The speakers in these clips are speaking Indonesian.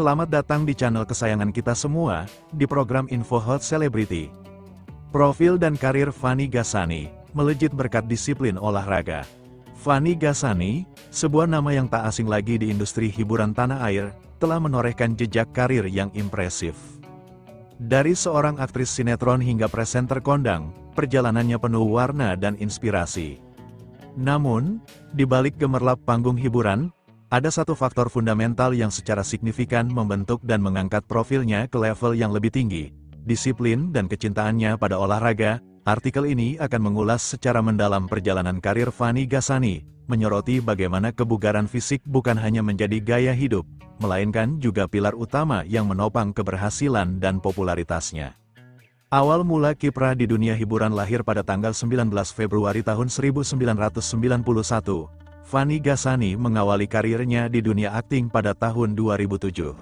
Selamat datang di channel kesayangan kita semua, di program Info Hot Celebrity. Profil dan karir Fanny Ghassani, melejit berkat disiplin olahraga. Fanny Ghassani, sebuah nama yang tak asing lagi di industri hiburan tanah air, telah menorehkan jejak karir yang impresif. Dari seorang aktris sinetron hingga presenter kondang, perjalanannya penuh warna dan inspirasi. Namun, di balik gemerlap panggung hiburan, ada satu faktor fundamental yang secara signifikan membentuk dan mengangkat profilnya ke level yang lebih tinggi, disiplin dan kecintaannya pada olahraga. Artikel ini akan mengulas secara mendalam perjalanan karir Fanny Ghassani, menyoroti bagaimana kebugaran fisik bukan hanya menjadi gaya hidup, melainkan juga pilar utama yang menopang keberhasilan dan popularitasnya. Awal mula kiprah di dunia hiburan lahir pada tanggal 19 Februari tahun 1991. Fanny Ghassani mengawali karirnya di dunia akting pada tahun 2007.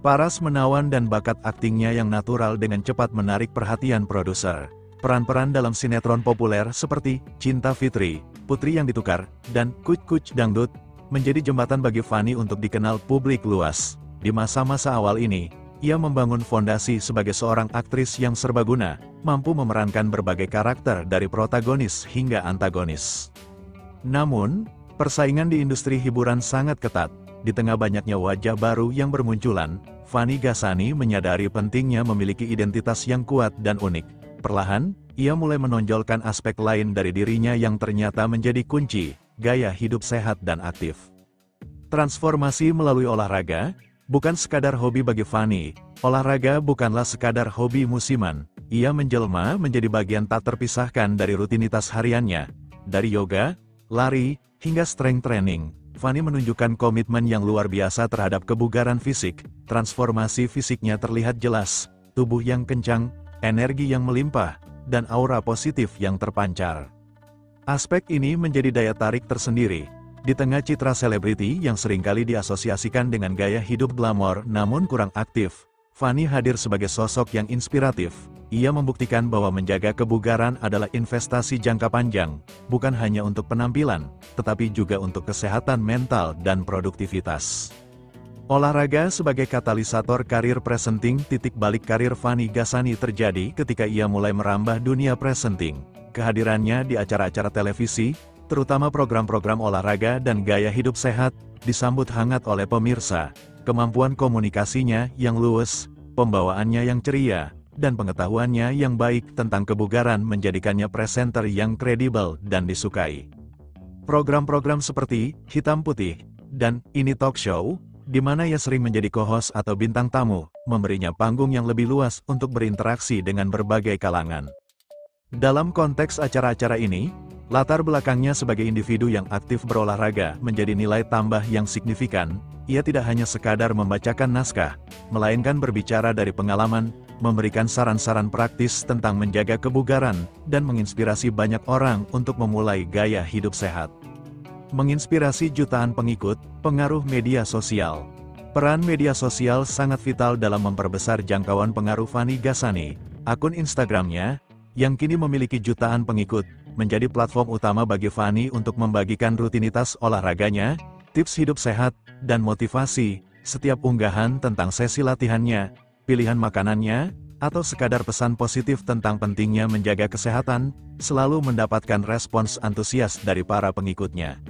Paras menawan dan bakat aktingnya yang natural dengan cepat menarik perhatian produser. Peran-peran dalam sinetron populer seperti Cinta Fitri, Putri yang Ditukar, dan Kuc Kuc Dangdut menjadi jembatan bagi Fanny untuk dikenal publik luas. Di masa-masa awal ini, ia membangun fondasi sebagai seorang aktris yang serbaguna, mampu memerankan berbagai karakter dari protagonis hingga antagonis. Namun, persaingan di industri hiburan sangat ketat. Di tengah banyaknya wajah baru yang bermunculan, Fanny Ghassani menyadari pentingnya memiliki identitas yang kuat dan unik. Perlahan, ia mulai menonjolkan aspek lain dari dirinya yang ternyata menjadi kunci, gaya hidup sehat dan aktif. Transformasi melalui olahraga, bukan sekadar hobi bagi Fanny. Olahraga bukanlah sekadar hobi musiman. Ia menjelma menjadi bagian tak terpisahkan dari rutinitas hariannya. Dari yoga, lari, hingga strength training, Fanny menunjukkan komitmen yang luar biasa terhadap kebugaran fisik. Transformasi fisiknya terlihat jelas, tubuh yang kencang, energi yang melimpah, dan aura positif yang terpancar. Aspek ini menjadi daya tarik tersendiri. Di tengah citra selebriti yang seringkali diasosiasikan dengan gaya hidup glamor namun kurang aktif, Fanny hadir sebagai sosok yang inspiratif. Ia membuktikan bahwa menjaga kebugaran adalah investasi jangka panjang, bukan hanya untuk penampilan, tetapi juga untuk kesehatan mental dan produktivitas. Olahraga sebagai katalisator karir presenting. Titik balik karir Fanny Ghassani terjadi ketika ia mulai merambah dunia presenting. Kehadirannya di acara-acara televisi, terutama program-program olahraga dan gaya hidup sehat, disambut hangat oleh pemirsa. Kemampuan komunikasinya yang luwes, pembawaannya yang ceria, dan pengetahuannya yang baik tentang kebugaran menjadikannya presenter yang kredibel dan disukai. Program-program seperti Hitam Putih dan Ini Talk Show, di mana ia sering menjadi co-host atau bintang tamu, memberinya panggung yang lebih luas untuk berinteraksi dengan berbagai kalangan. Dalam konteks acara-acara ini, latar belakangnya sebagai individu yang aktif berolahraga menjadi nilai tambah yang signifikan. Ia tidak hanya sekadar membacakan naskah, melainkan berbicara dari pengalaman, memberikan saran-saran praktis tentang menjaga kebugaran, dan menginspirasi banyak orang untuk memulai gaya hidup sehat. Menginspirasi jutaan pengikut, pengaruh media sosial. Peran media sosial sangat vital dalam memperbesar jangkauan pengaruh Fanny Ghassani. Akun Instagramnya, yang kini memiliki jutaan pengikut, menjadi platform utama bagi Fanny untuk membagikan rutinitas olahraganya, tips hidup sehat, dan motivasi. Setiap unggahan tentang sesi latihannya, pilihan makanannya, atau sekadar pesan positif tentang pentingnya menjaga kesehatan, selalu mendapatkan respons antusias dari para pengikutnya.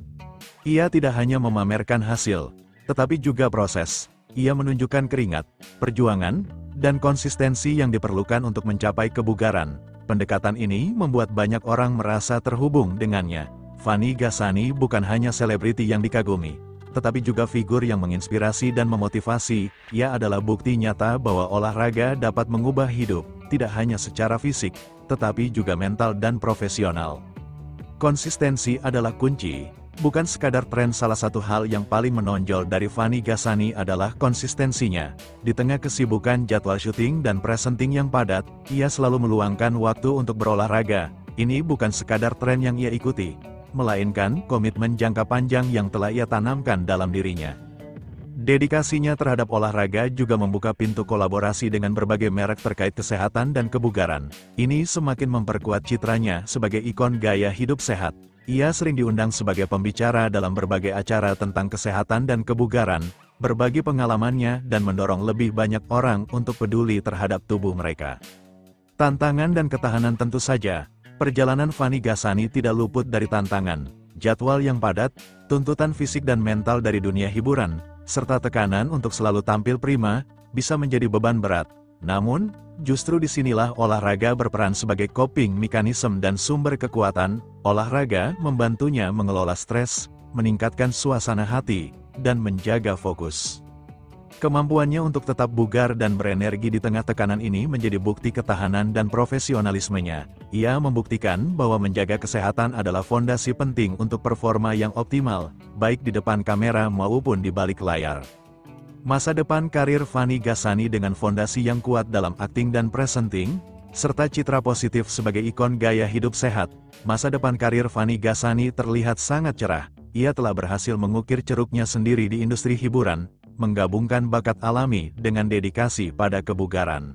Ia tidak hanya memamerkan hasil, tetapi juga proses. Ia menunjukkan keringat, perjuangan, dan konsistensi yang diperlukan untuk mencapai kebugaran. Pendekatan ini membuat banyak orang merasa terhubung dengannya. Fanny Ghassani bukan hanya selebriti yang dikagumi, tetapi juga figur yang menginspirasi dan memotivasi. Ia adalah bukti nyata bahwa olahraga dapat mengubah hidup, tidak hanya secara fisik, tetapi juga mental dan profesional. Konsistensi adalah kunci. Bukan sekadar tren. Salah satu hal yang paling menonjol dari Fanny Ghassani adalah konsistensinya. Di tengah kesibukan jadwal syuting dan presenting yang padat, ia selalu meluangkan waktu untuk berolahraga. Ini bukan sekadar tren yang ia ikuti, melainkan komitmen jangka panjang yang telah ia tanamkan dalam dirinya. Dedikasinya terhadap olahraga juga membuka pintu kolaborasi dengan berbagai merek terkait kesehatan dan kebugaran. Ini semakin memperkuat citranya sebagai ikon gaya hidup sehat. Ia sering diundang sebagai pembicara dalam berbagai acara tentang kesehatan dan kebugaran, berbagi pengalamannya dan mendorong lebih banyak orang untuk peduli terhadap tubuh mereka. Tantangan dan ketahanan tentu saja, perjalanan Fanny Gassani tidak luput dari tantangan, jadwal yang padat, tuntutan fisik dan mental dari dunia hiburan, serta tekanan untuk selalu tampil prima, bisa menjadi beban berat. Namun, justru disinilah olahraga berperan sebagai coping mechanism dan sumber kekuatan. Olahraga membantunya mengelola stres, meningkatkan suasana hati, dan menjaga fokus. Kemampuannya untuk tetap bugar dan berenergi di tengah tekanan ini menjadi bukti ketahanan dan profesionalismenya. Ia membuktikan bahwa menjaga kesehatan adalah fondasi penting untuk performa yang optimal, baik di depan kamera maupun di balik layar. Masa depan karir Fanny Gassani dengan fondasi yang kuat dalam akting dan presenting, serta citra positif sebagai ikon gaya hidup sehat, masa depan karir Fanny Gassani terlihat sangat cerah. Ia telah berhasil mengukir ceruknya sendiri di industri hiburan, menggabungkan bakat alami dengan dedikasi pada kebugaran.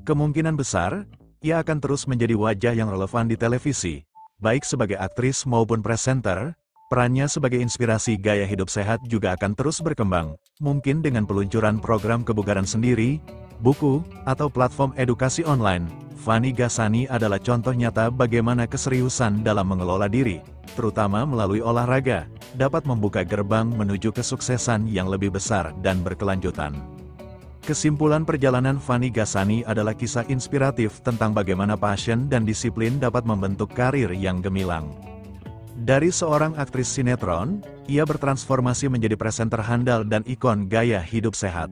Kemungkinan besar, ia akan terus menjadi wajah yang relevan di televisi, baik sebagai aktris maupun presenter. Perannya sebagai inspirasi gaya hidup sehat juga akan terus berkembang, mungkin dengan peluncuran program kebugaran sendiri, buku, atau platform edukasi online. Fanny Gassani adalah contoh nyata bagaimana keseriusan dalam mengelola diri, terutama melalui olahraga, dapat membuka gerbang menuju kesuksesan yang lebih besar dan berkelanjutan. Kesimpulan perjalanan Fanny Gassani adalah kisah inspiratif tentang bagaimana passion dan disiplin dapat membentuk karir yang gemilang. Dari seorang aktris sinetron, ia bertransformasi menjadi presenter handal dan ikon gaya hidup sehat.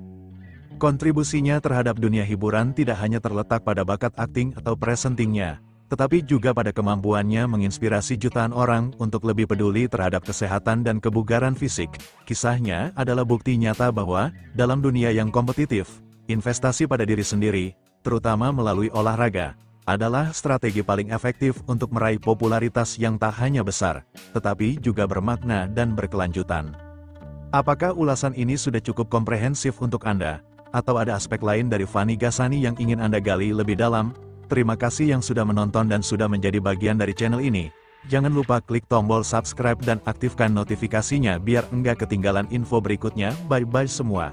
Kontribusinya terhadap dunia hiburan tidak hanya terletak pada bakat akting atau presentingnya, tetapi juga pada kemampuannya menginspirasi jutaan orang untuk lebih peduli terhadap kesehatan dan kebugaran fisik. Kisahnya adalah bukti nyata bahwa, dalam dunia yang kompetitif, investasi pada diri sendiri, terutama melalui olahraga, adalah strategi paling efektif untuk meraih popularitas yang tak hanya besar, tetapi juga bermakna dan berkelanjutan. Apakah ulasan ini sudah cukup komprehensif untuk Anda? Atau ada aspek lain dari Fanny Gassani yang ingin Anda gali lebih dalam? Terima kasih yang sudah menonton dan sudah menjadi bagian dari channel ini. Jangan lupa klik tombol subscribe dan aktifkan notifikasinya biar enggak ketinggalan info berikutnya. Bye-bye semua.